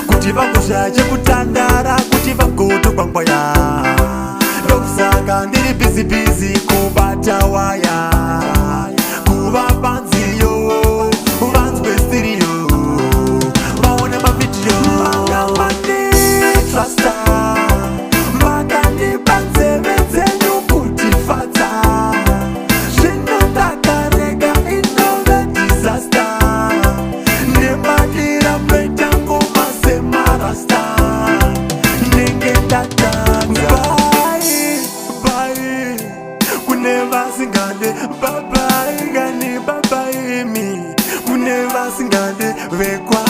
kuti vangozha chekutandara kuti vagoto kwangwaya ndokusaka ndiri bhizi kubata waya kuva panziyo vanzwe stiriyo vaone mavhidhiyo makamani trasta makandipa nzeve dzenyu kutifadza zvino ndakarega inove disaster nemadira mnoita ngoma semarasta nenge ndatanga bai kune vasingade babai gani babai mi kune vasingade vekwa